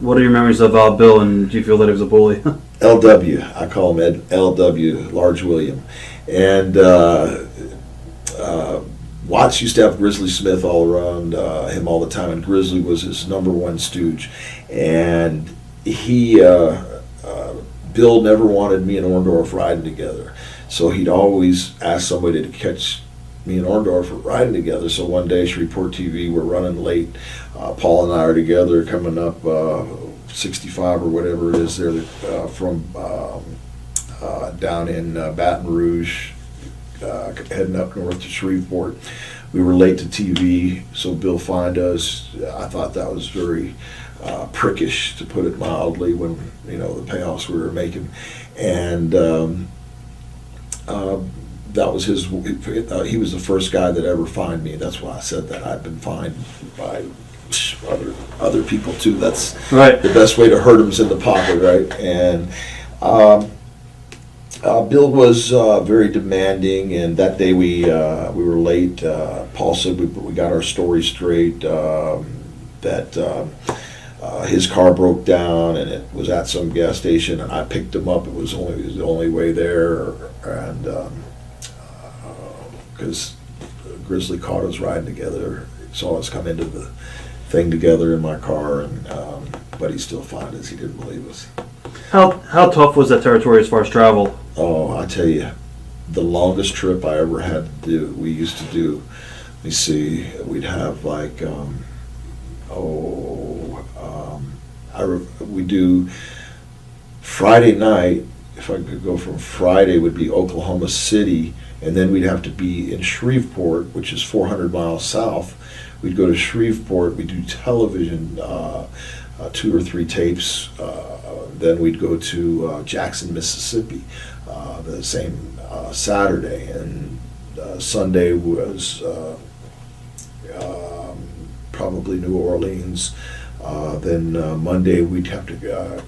What are your memories of Bill, and do you feel that he was a bully? LW, I call him LW, Large William. And Watts used to have Grizzly Smith all around him all the time, and Grizzly was his number one stooge. And Bill never wanted me and Orndorff riding together. So he'd always ask somebody to catch me and Orndorff riding together. So one day, Shreveport TV, we're running late. Paul and I are together coming up 65 or whatever it is there from down in Baton Rouge, heading up north to Shreveport. We were late to TV, so Bill fined us. I thought that was very prickish, to put it mildly, when the payoffs we were making, and that was his. He was the first guy that ever fined me. That's why I said that. I've been fined by other people too. That's right. The best way to hurt him is in the pocket, right? And Bill was very demanding, and that day we were late. Paul said we got our story straight, that his car broke down and it was at some gas station, and I picked him up. It was the only way there, and because Grizzly caught us riding together, saw us come into the thing together in my car, and but he still fined us. He didn't believe us. How tough was that territory as far as travel? Oh, I tell you, the longest trip I ever had to do, we used to do, let me see, we'd have like, we do Friday night. If I could go from Friday, would be Oklahoma City, and then we'd have to be in Shreveport, which is 400 miles south. We'd go to Shreveport, we'd do television, 2 or 3 tapes, then we'd go to Jackson, Mississippi, the same Saturday, and Sunday was probably New Orleans. Then Monday we'd have to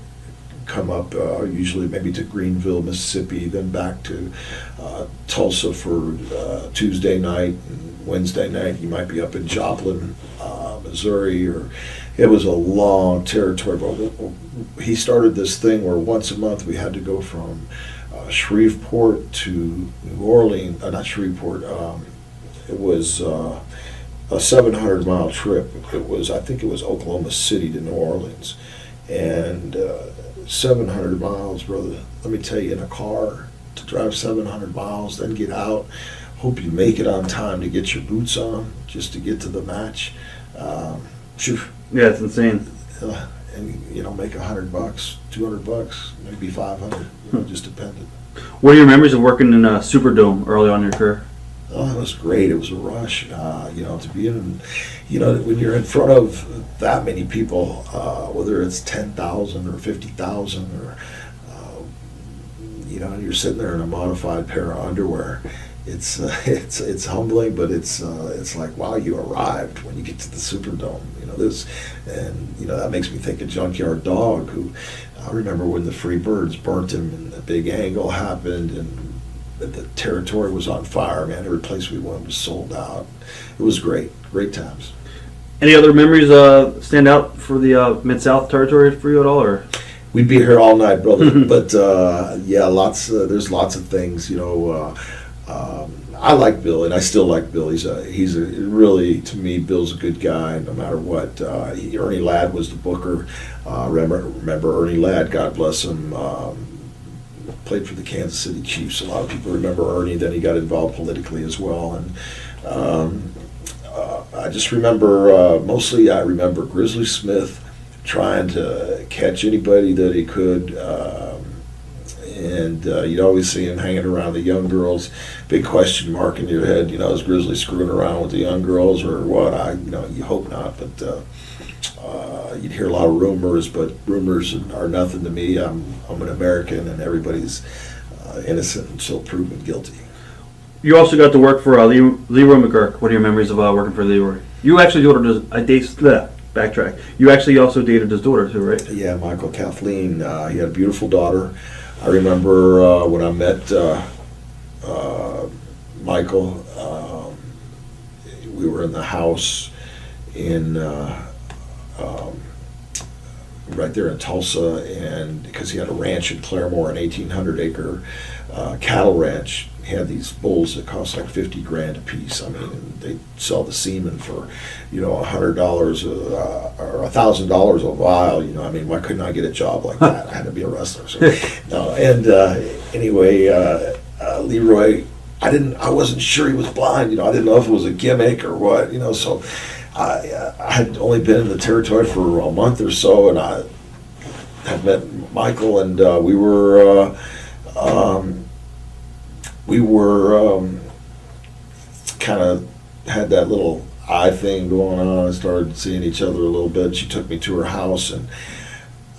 come up, usually maybe to Greenville, Mississippi, then back to Tulsa for Tuesday night, and Wednesday night you might be up in Joplin, Missouri, or it was a long territory. But he started this thing where once a month we had to go from Shreveport to New Orleans, not Shreveport, it was a 700-mile trip. I think it was Oklahoma City to New Orleans, and 700 miles, brother. Let me tell you, in a car, to drive 700 miles, then get out, hope you make it on time to get your boots on, just to get to the match. Yeah, it's insane. And make $100, $200, maybe 500. Just depended. What are your memories of working in a Superdome early on in your career? Oh, it was great. It was a rush. To be in, when you're in front of that many people, whether it's 10,000 or 50,000, or and you're sitting there in a modified pair of underwear. It's humbling, but it's like, wow, you arrived when you get to the Superdome. That makes me think of Junkyard Dog, who I remember when the Free Birds burnt him and the big angle happened and the territory was on fire. Man, every place we went was sold out. It was great times. Any other memories stand out for the Mid-South territory for you at all, or? We'd be here all night, brother. But yeah, there's lots of things. I like Bill, and I still like Bill. He's a really, to me, Bill's a good guy no matter what. Ernie Ladd was the booker. Remember Ernie Ladd, God bless him, played for the Kansas City Chiefs. A lot of people remember Ernie. Then he got involved politically as well. And I just remember, mostly I remember Grizzly Smith trying to catch anybody that he could. And you'd always see him hanging around the young girls. Big question mark in your head, is Grizzly screwing around with the young girls or what? You hope not, but you'd hear a lot of rumors, but rumors are nothing to me. I'm an American, and everybody's innocent until proven guilty. You also got to work for Leroy McGurk. What are your memories of working for Leroy? You actually backtrack. You actually also dated his daughter too, right? Yeah, Michael Kathleen. He had a beautiful daughter. I remember when I met Michael, we were in the house in right there in Tulsa, and because he had a ranch in Claremore, an 1,800-acre cattle ranch. He had these bulls that cost like $50,000 a piece. I mean, they sell the semen for, $100 or $1,000 a vial. I mean, why couldn't I get a job like that? I had to be a wrestler. So, no, and anyway, Leroy, I wasn't sure he was blind. I didn't know if it was a gimmick or what. So I had only been in the territory for a month or so, and I had met Michael, and we were kind of had that little eye thing going on. I started seeing each other a little bit. She took me to her house, and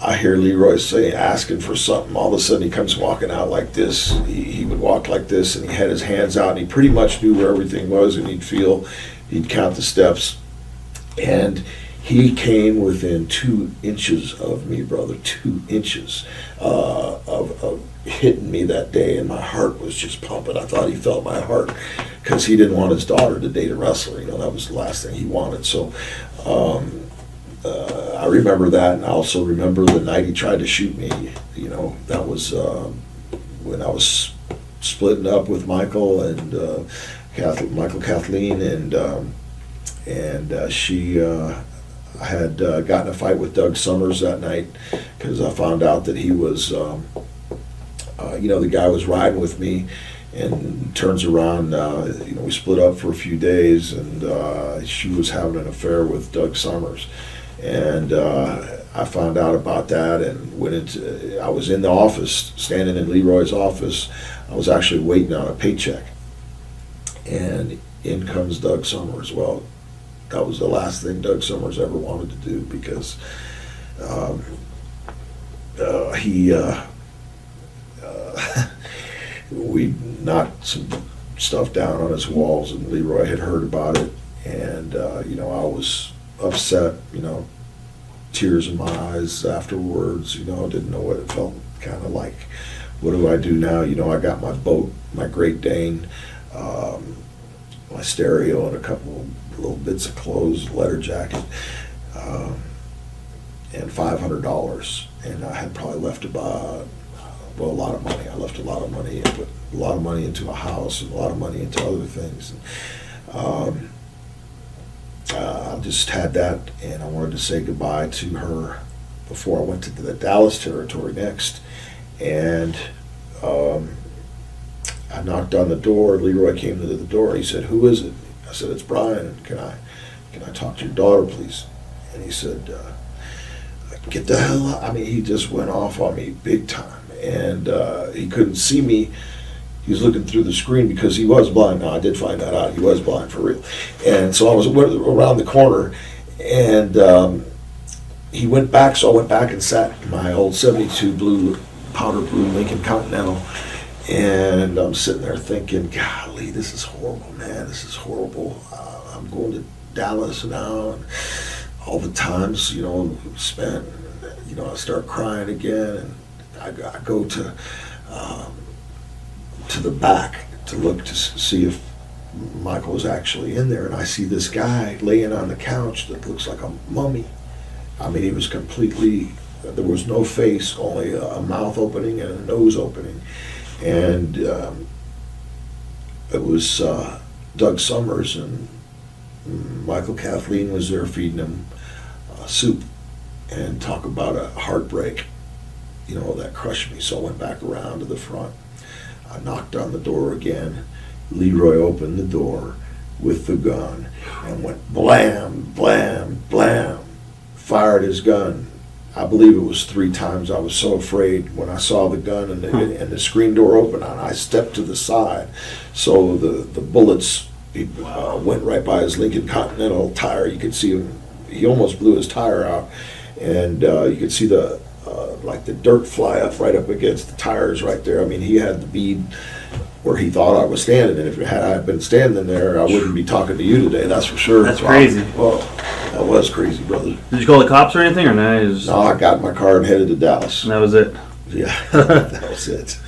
I hear Leroy asking for something. All of a sudden, he comes walking out like this. He would walk like this, and he had his hands out, and he pretty much knew where everything was, and he'd count the steps. And he came within 2 inches of me, brother, 2 inches of hitting me that day, and my heart was just pumping. I thought he felt my heart because he didn't want his daughter to date a wrestler. That was the last thing he wanted. So I remember that, and I also remember the night he tried to shoot me. That was when I was splitting up with Michael and Kathleen, and she had gotten a fight with Doug Summers that night because I found out that he was, the guy was riding with me, and turns around, we split up for a few days, and she was having an affair with Doug Summers. And I found out about that and I was in the office, standing in Leroy's office. I was actually waiting on a paycheck. And in comes Doug Summers. Well, that was the last thing Doug Summers ever wanted to do because we knocked some stuff down on his walls, and Leroy had heard about it. And, I was upset, tears in my eyes afterwards, didn't know what it felt kind of like. What do I do now? I got my boat, my Great Dane, my stereo, and a couple little bits of clothes, leather jacket, and $500. And I had probably left about, a lot of money. I left a lot of money and put a lot of money into a house and a lot of money into other things. And, I just had that, and I wanted to say goodbye to her before I went to the Dallas territory next. And I knocked on the door. Leroy came to the door. He said, "Who is it?" I said, "It's Brian. Can I talk to your daughter, please?" And he said, "Get the hell out." I mean, he just went off on me big time. And he couldn't see me. He was looking through the screen because he was blind. Now, I did find that out. He was blind for real. And so I went around the corner, and he went back, so I went back and sat in my old 72 powder blue Lincoln Continental. And I'm sitting there thinking, golly, this is horrible, man. This is horrible. I'm going to Dallas now, and all the times, spent, I start crying again, and I go to the back to look to see if Michael was actually in there, and I see this guy laying on the couch that looks like a mummy. I mean, he was completely, there was no face, only a mouth opening and a nose opening. And it was Doug Summers, and Michael Kathleen was there feeding him soup. And talk about a heartbreak, that crushed me. So I went back around to the front. I knocked on the door again. Leroy opened the door with the gun and went blam, blam, blam, fired his gun. I believe it was 3 times. I was so afraid when I saw the gun and the screen door open, and I stepped to the side. So the bullets went right by his Lincoln Continental tire. You could see him. He almost blew his tire out. And you could see the dirt fly up right up against the tires right there. I mean, he had the bead where he thought I was standing, and if I had been standing there, I wouldn't be talking to you today, that's for sure. That's crazy. Well, that was crazy, brother. Did you call the cops or anything, or no? No, I got in my car and headed to Dallas. And that was it? Yeah, that was it.